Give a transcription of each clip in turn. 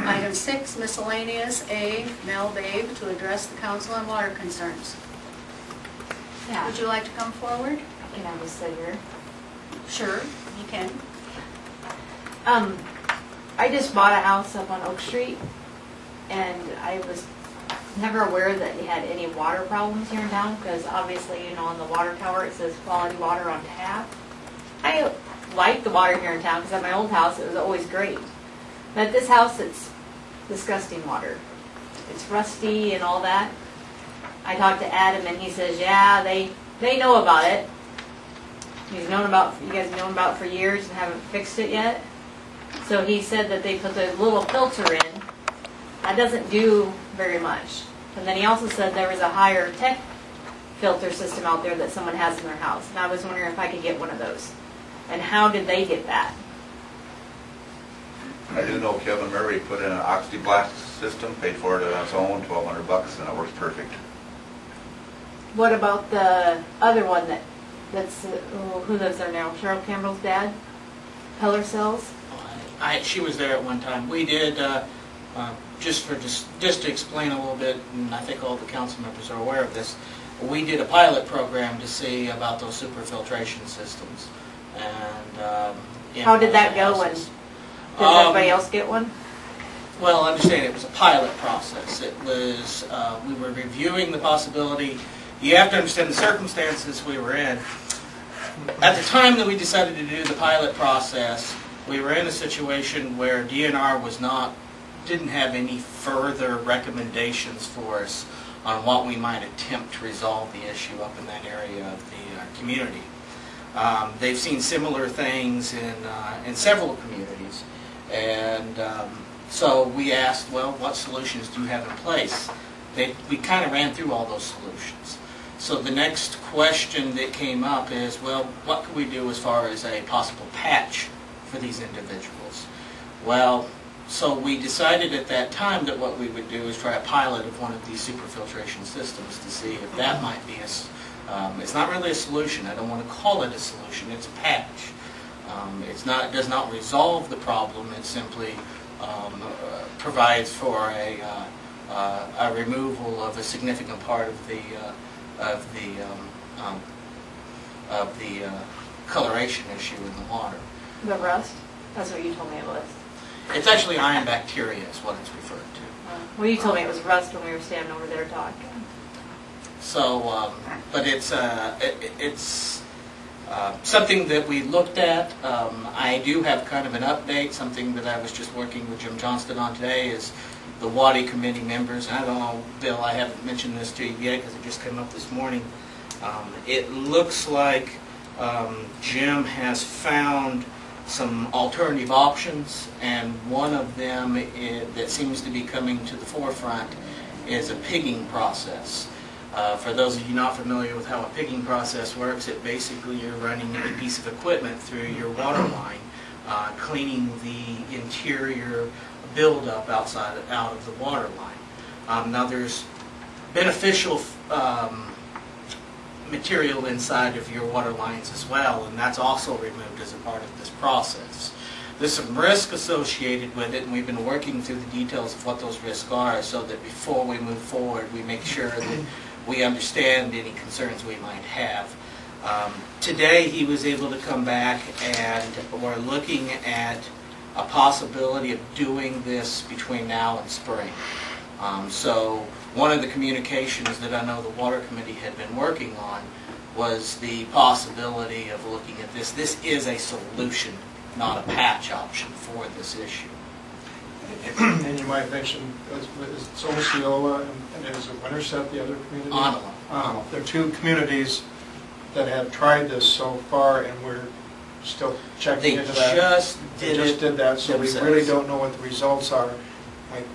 Item 6, miscellaneous. A, Mel Babe, to address the council on water concerns. Yeah. Would you like to come forward? Can I just sit here? Sure, you can. I just bought a house up on Oak Street, and I was never aware that you had any water problems here in town, because obviously, you know, on the water tower it says quality water on tap. I like the water here in town, because at my old house it was always great. But at this house, it's disgusting water. It's rusty and all that. I talked to Adam, and he says, yeah, they know about it. You guys have known about it for years and haven't fixed it yet. So he said that they put the little filter in. That doesn't do very much. And then he also said there was a higher tech filter system out there that someone has in their house. And I was wondering if I could get one of those. And how did they get that? I do know Kevin Murray put in an oxyblast system, paid for it on its own, $1,200, and it works perfect. What about the other one that's who lives there now? Cheryl Campbell's dad? Peller Cells? She was there at one time. We did, just to explain a little bit, and I think all the council members are aware of this, we did a pilot program to see about those superfiltration systems. And how did that go? And did everybody else get one? Well, understand it was a pilot process. It was, we were reviewing the possibility. You have to understand the circumstances we were in. At the time that we decided to do the pilot process, we were in a situation where DNR didn't have any further recommendations for us on what we might attempt to resolve the issue up in that area of the community. They've seen similar things in several communities, and so we asked, well, what solutions do you have in place? We kind of ran through all those solutions. So the next question that came up is, well, what could we do as far as a possible patch for these individuals? Well, so we decided at that time that what we would do is try a pilot of one of these superfiltration systems to see if that might be it's not really a solution. I don't want to call it a solution. It's a patch. It does not resolve the problem. It simply provides for a removal of a significant part of the coloration issue in the water. The rust? That's what you told me it was. It's actually iron bacteria is what it's referred to. Well, you told me it was rust when we were standing over there talking. So, but it's something that we looked at. I do have kind of an update. Something that I was just working with Jim Johnston on today is the WADI committee members. And I don't know, Bill, I haven't mentioned this to you yet because it just came up this morning. It looks like Jim has found some alternative options, and one of them that seems to be coming to the forefront is a pigging process. For those of you not familiar with how a pigging process works, it basically you're running a piece of equipment through your water line, cleaning the interior buildup out of the water line. Now there's beneficial material inside of your water lines as well, and that's also removed as a part of this process. There's some risk associated with it, and we've been working through the details of what those risks are so that before we move forward we make sure that we understand any concerns we might have. Today he was able to come back, and we're looking at a possibility of doing this between now and spring. So one of the communications that I know the Water Committee had been working on was the possibility of looking at this. This is a solution, not a patch option for this issue. And you might mention, it's Osceola and is it Winterset, the other community? Ottawa. There are two communities that have tried this so far, and we're still checking into that. They just did that, so we really don't know what the results are.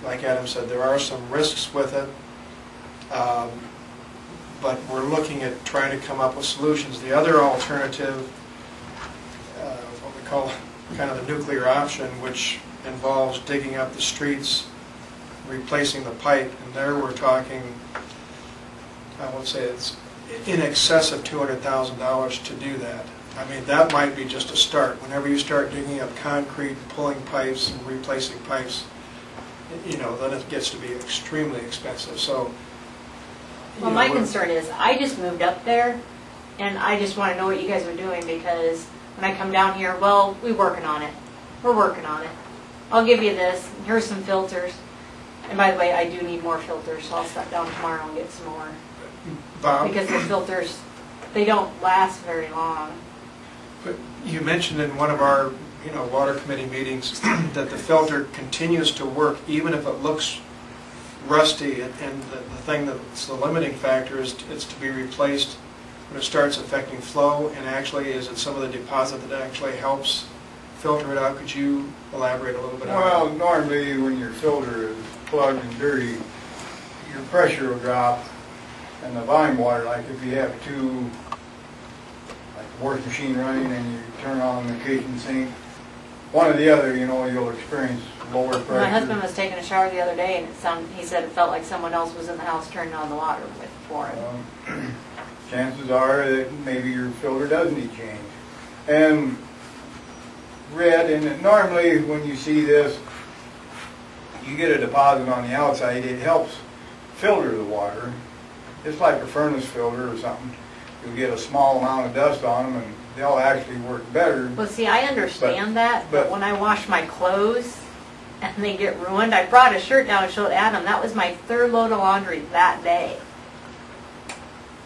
Like Adam said, there are some risks with it, but we're looking at trying to come up with solutions. The other alternative, what we call kind of the nuclear option, which involves digging up the streets, replacing the pipe, and there we're talking, I would say it's in excess of $200,000 to do that. I mean, that might be just a start. Whenever you start digging up concrete, pulling pipes, and replacing pipes, then it gets to be extremely expensive. So, Well, my concern is, I just moved up there, and I just want to know what you guys are doing, because when I come down here, well, we're working on it. We're working on it. I'll give you this. Here's some filters. And by the way, I do need more filters, so I'll stop down tomorrow and get some more. Bob, Because the filters, they don't last very long. but you mentioned in one of our water committee meetings that the filter continues to work even if it looks rusty, and the thing that's the limiting factor is it's to be replaced when it starts affecting flow, and actually is it some of the deposit that actually helps filter it out? Could you elaborate a little bit on Well, that? normally when your filter is plugged and dirty, your pressure will drop, and the volume water, like if you have two, like a wash machine running and you turn on the kitchen sink, one or the other, you'll experience lower pressure. My husband was taking a shower the other day, and he said it felt like someone else was in the house turning on the water for him. Chances are that maybe your filter does need change. And red, and normally when you see this, you get a deposit on the outside, it helps filter the water. It's like a furnace filter or something. You'll get a small amount of dust on them, and they'll actually work better. Well, see, I understand that, but but- when I wash my clothes and they get ruined, I brought a shirt down and showed Adam. That was my third load of laundry that day.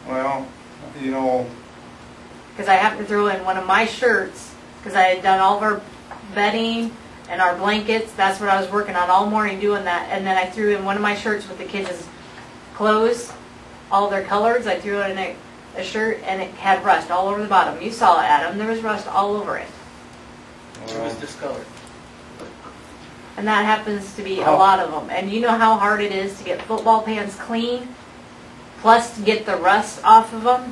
Well, Because I happened to throw in one of my shirts, because I had done all of our bedding and our blankets. That's what I was working on all morning doing that. And then I threw in one of my shirts with the kids' clothes, all their colors. I threw in a shirt, and it had rust all over the bottom. You saw it, Adam. There was rust all over it. It was discolored. And that happens to be a lot of them. And you know how hard it is to get football pants clean, plus to get the rust off of them?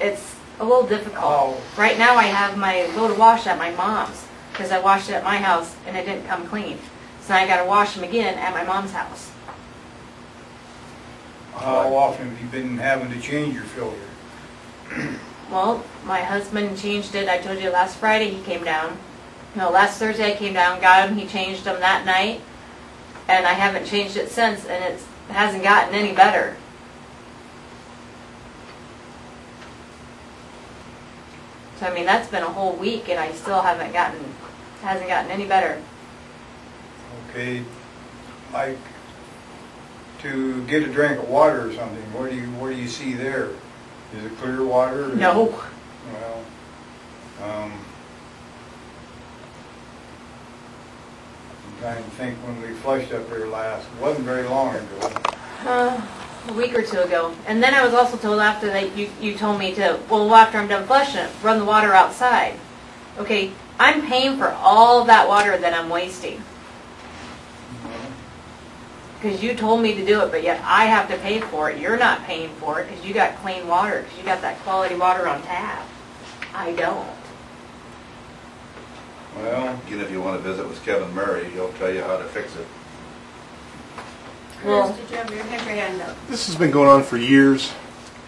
It's a little difficult. Oh. Right now I have my load of wash at my mom's, because I washed it at my house and it didn't come clean. So now I got to wash them again at my mom's house. how often have you been having to change your filter? Well, my husband changed it. I told you last Friday he came down. No, last Thursday I came down, got him. He changed them that night. And I haven't changed it since, and it hasn't gotten any better. So I mean, that's been a whole week, and I still hasn't gotten any better. Okay, like to get a drink of water or something, what do you see there? Is it clear water? No. Well, I'm trying to think when we flushed up there last. It wasn't very long ago. A week or two ago. And then I was also told after that you told me to, well, after I'm done flushing it, run the water outside. Okay, I'm paying for all of that water that I'm wasting. Because you told me to do it, but yet I have to pay for it. You're not paying for it because you got clean water, because you got that quality water on tap. I don't. Well, Again, if you want to visit with Kevin Murray, he'll tell you how to fix it. Well- Chris, did you have your hand up? This has been going on for years.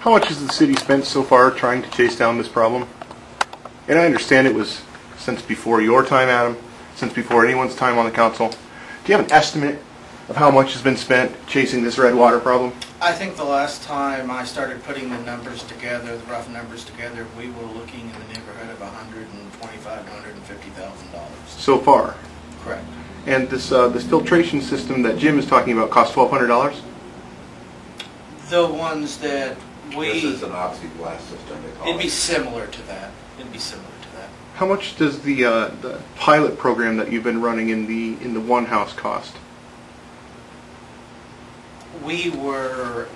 How much has the city spent so far trying to chase down this problem? And I understand it was since before your time, Adam, since before anyone's time on the council. Do you have an estimate of how much has been spent chasing this red water problem? I think the last time I started putting the numbers together, the rough numbers together, we were looking in the neighborhood of $125,000 to $150,000. So far. Correct. And this filtration system that Jim is talking about costs $1,200? The ones that This is an oxyblast system, they call it. it'd be similar to that. It'd be similar to that. How much does the pilot program that you've been running in the one house cost? We were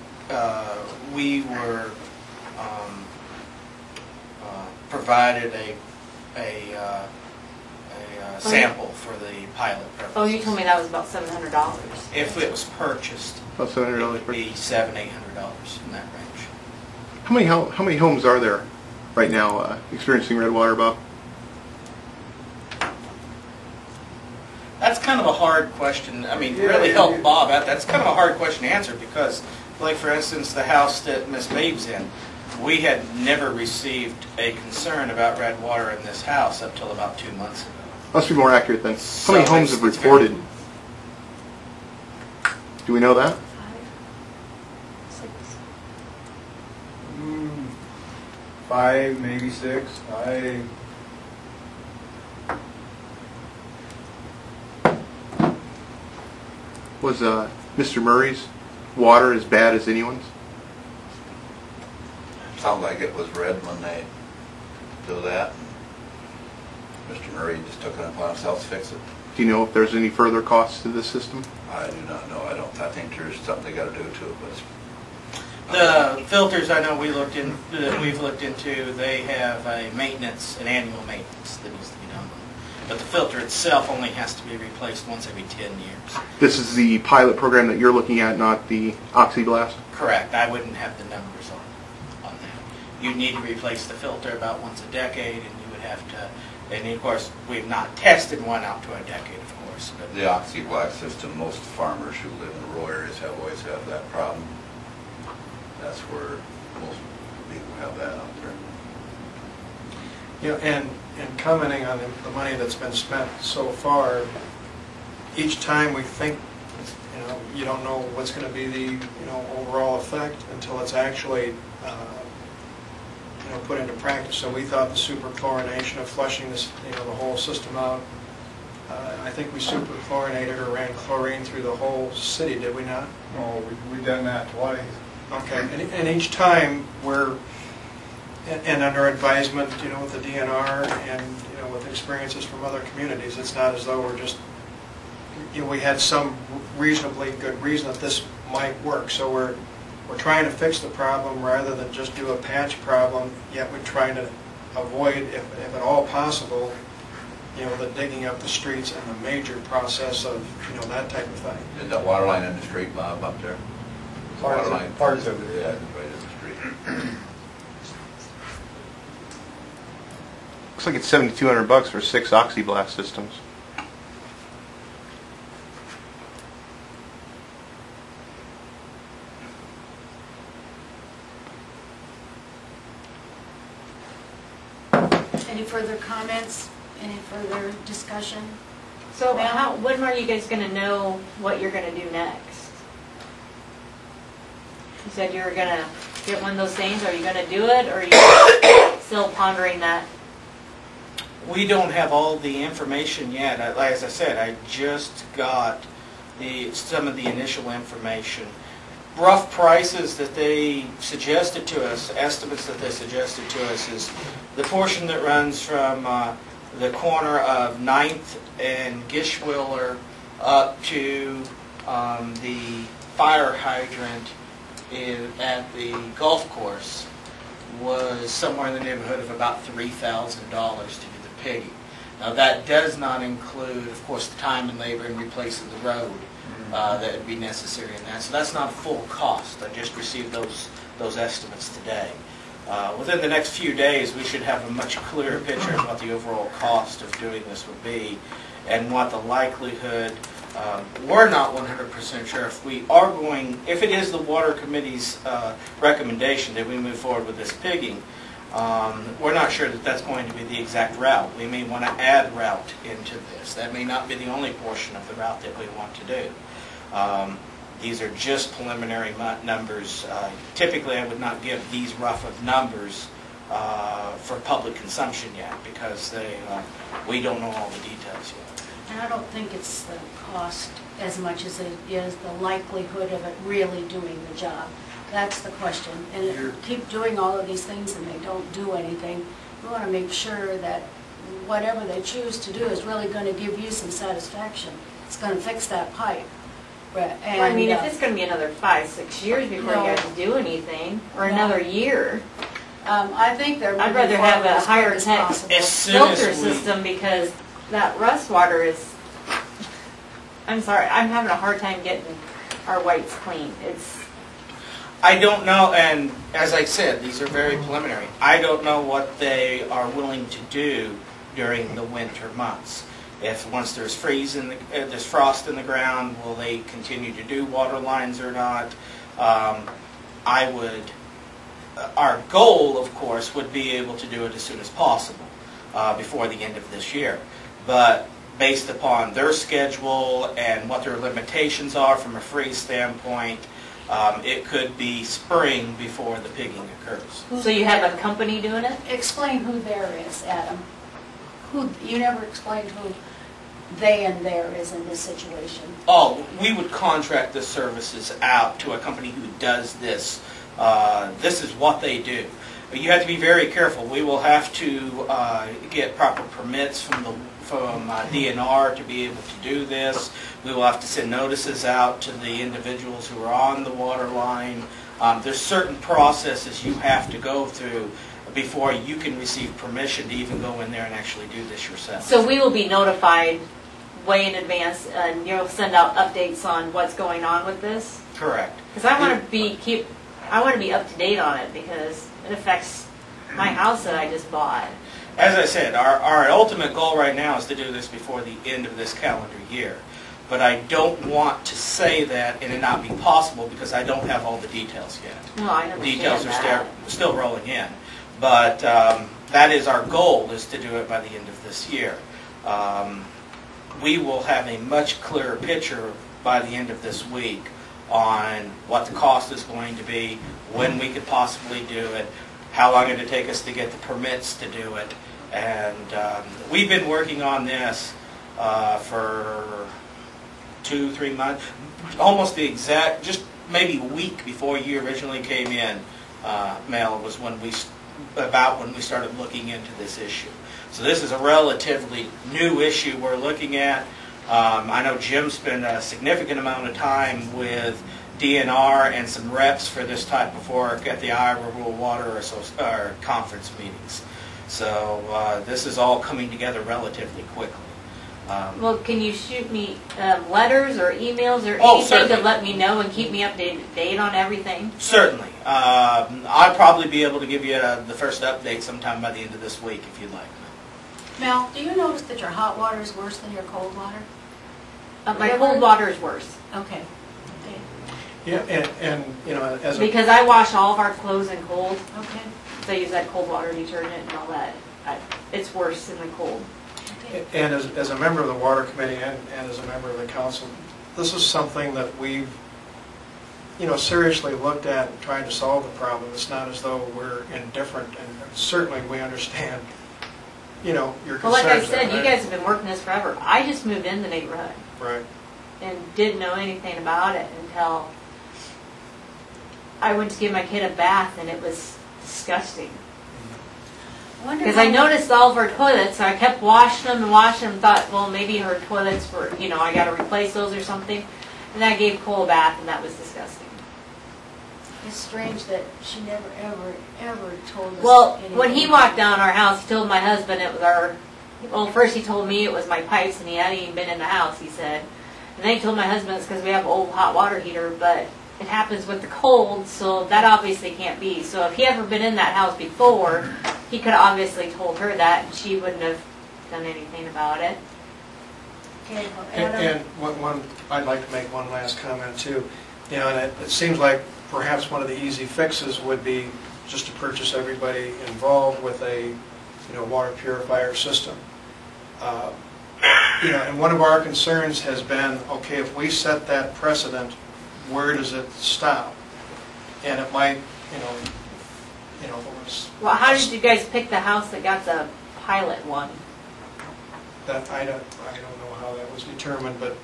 provided a sample for the pilot purpose. Oh, you told me that was about $700. If it was purchased, About it $700 would per. be $700-800 in that range. How many homes are there right now experiencing red water, Bob? That's kind of a hard question. I mean, really help Bob out. That's kind of a hard question to answer because, like for instance, the house that Miss Babe's in, we had never received a concern about red water in this house up till about 2 months ago. Must be more accurate then. How many So homes it's have very- reported Do we know that? 5, 6. 5, maybe 6. Was Mr. Murray's water as bad as anyone's? Sounded like it was red when they do that. Mr. Murray just took it upon himself to fix it. Do you know if there's any further costs to this system? I do not know. I think there's something they got to do to it, but it's The filters I know we've looked into, they have a maintenance, an annual maintenance that needs to be done. But the filter itself only has to be replaced once every 10 years. This is the pilot program that you're looking at, not the OxyBlast? Correct. I wouldn't have the numbers on that. You'd need to replace the filter about once a decade, and you would have to, and of course, we've not tested one out to a decade, of course. But the OxyBlack system. Most farmers who live in rural areas have always had that problem. That's where most people have that out there. You know, and commenting on the money that's been spent so far, each time we think, you don't know what's going to be the, overall effect until it's actually, put into practice. So we thought the superchlorination of flushing this, the whole system out, I think we superchlorinated or ran chlorine through the whole city, did we not? Oh, we've done that twice. Okay, and each time we're, and under advisement, with the DNR and, with experiences from other communities, it's not as though we're just, we had some reasonably good reason that this might work. So we're trying to fix the problem rather than just do a patch problem, yet we're trying to avoid, if at all possible, the digging up the streets and the major process of, that type of thing. Is that water line in the street, Bob, up there? Parts of it, Yeah, yeah. right in the street. Looks like it's $7,200 for 6 OxyBlast systems. Any further comments? Any further discussion? So Ma'am? when are you guys going to know what you're going to do next? You said you were going to get one of those things. Are you going to do it, or are you still pondering that? we don't have all the information yet. As I said, I just got some of the initial information. Rough prices that they suggested to us, estimates that they suggested to us, is the portion that runs from the corner of 9th and Gishwiller up to the fire hydrant at the golf course was somewhere in the neighborhood of about $3,000 to do the pigging. Now that does not include, of course, the time and labor in replacing the road that would be necessary in that. So that's not a full cost. I just received those estimates today. Within the next few days, we should have a much clearer picture of what the overall cost of doing this would be and what the likelihood. We're not 100% sure if we are going, if it is the Water Committee's recommendation that we move forward with this pigging, we're not sure that that's going to be the exact route. We may want to add route into this. That may not be the only portion of the route that we want to do. These are just preliminary numbers. Typically, I would not give these rough of numbers for public consumption yet because we don't know all the details yet. And I don't think it's the cost as much as it is the likelihood of it really doing the job. That's the question. And if you keep doing all of these things and they don't do anything, we want to make sure that whatever they choose to do is really going to give you some satisfaction. It's going to fix that pipe. And, well, I mean, if it's going to be another 5-6 years before you guys do anything, or another year, I think they're. I'd rather have a higher tech filter as system because that rust water is. I'm sorry, I'm having a hard time getting our whites clean. I don't know, and as I said, these are very preliminary. I don't know what they are willing to do during the winter months. If once there's there's frost in the ground, will they continue to do water lines or not? Our goal, of course, would be able to do it as soon as possible, before the end of this year. But based upon their schedule and what their limitations are from a freeze standpoint, it could be spring before the pigging occurs. So you have a company doing it? Explain who there is, Adam. You never explained who they and there is in this situation. Oh, we would contract the services out to a company who does this. This is what they do. But you have to be very careful. We will have to get proper permits from DNR to be able to do this. We will have to send notices out to the individuals who are on the water line. There's certain processes you have to go through before you can receive permission to even go in there and actually do this yourself. So we will be notified way in advance, and you'll send out updates on what's going on with this? Correct. Because I want to be up to date on it, because it affects my house that I just bought. As I said, our ultimate goal right now is to do this before the end of this calendar year. But I don't want to say that and it not be possible because I don't have all the details yet. No, I understand Details are that. still rolling in. But that is our goal, is to do it by the end of this year. We will have a much clearer picture by the end of this week on what the cost is going to be, when we could possibly do it, how long it would take us to get the permits to do it. And we've been working on this for 2-3 months, almost the exact, just maybe a week before you originally came in, Mel, was when we started looking into this issue. So this is a relatively new issue we're looking at. I know Jim spent a significant amount of time with DNR and some reps for this type of work at the Iowa Rural Water Conference meetings. So this is all coming together relatively quickly. Well, can you shoot me letters or emails or Oh, anything certainly. to let me know and keep me updated on everything? Certainly. I'll probably be able to give you the first update sometime by the end of this week if you'd like. Mel, do you notice that your hot water is worse than your cold water? My cold water is worse. Okay. Yeah, and you know, as a, Because I wash all of our clothes in cold, Okay. so I use that cold water detergent and all that. It's worse in the cold. Okay. and as a member of the water committee and as a member of the council, this is something that we've, you know, seriously looked at and tried to solve the problem. It's not as though we're indifferent, and certainly we understand, you know, your Well, concerns. like I said, there, you right? guys have been working this forever. I just moved in the neighborhood Right. and didn't know anything about it until I went to give my kid a bath, and it was disgusting. Because I noticed all of her toilets, so I kept washing them, and thought, well, maybe her toilets were, you know, I got to replace those or something. And then I gave Cole a bath, and that was disgusting. It's strange that she never, ever told us. Well, anything. when he walked down our house, he told my husband it was our, well, first he told me it was my pipes, and he hadn't even been in the house, he said. And then he told my husband it's because we have an old hot water heater, but it happens with the cold, so that obviously can't be. So if he ever been in that house before, he could have obviously told her that, and she wouldn't have done anything about it. Okay, well, Adam, And I'd like to make one last comment too. You know, and it seems like perhaps one of the easy fixes would be just to purchase everybody involved with a, you know, water purifier system. You know, and one of our concerns has been, okay, if we set that precedent, where does it stop? And it might, you know, if it was. Well, how did you guys pick the house that got the pilot one? That I don't know how that was determined, but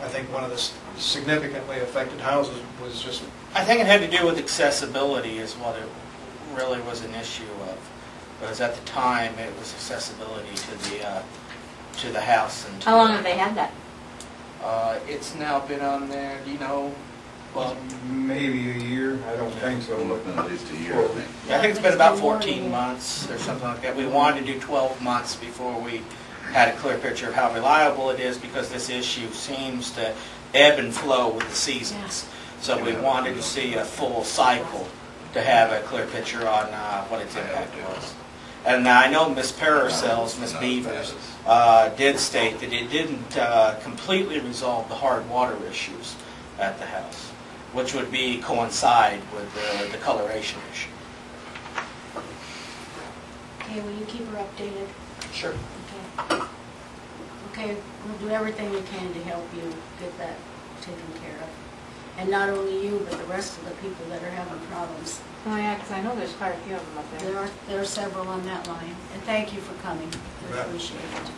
I think one of the significantly affected houses was just. I think it had to do with accessibility is what it really was an issue of. Because at the time, it was accessibility to the house. And to How long have they had that? It's now been on there, do you know? Well, Maybe a year, I don't think so. We're looking at least a year, I think. I think it's been about 14 months or something like that. We wanted to do 12 months before we had a clear picture of how reliable it is, because this issue seems to ebb and flow with the seasons. So we wanted to see a full cycle to have a clear picture on what its impact was. And I know Ms. Paracells, Ms. Beavers, did state that it didn't completely resolve the hard water issues at the house, which would coincide with the coloration issue. okay, will you keep her updated? Sure. Okay. Okay, we'll do everything we can to help you get that taken care of. And not only you, but the rest of the people that are having problems. Oh, yeah, because I know there's quite a few of them up there. There are several on that line. And thank you for coming. We bet. appreciate it.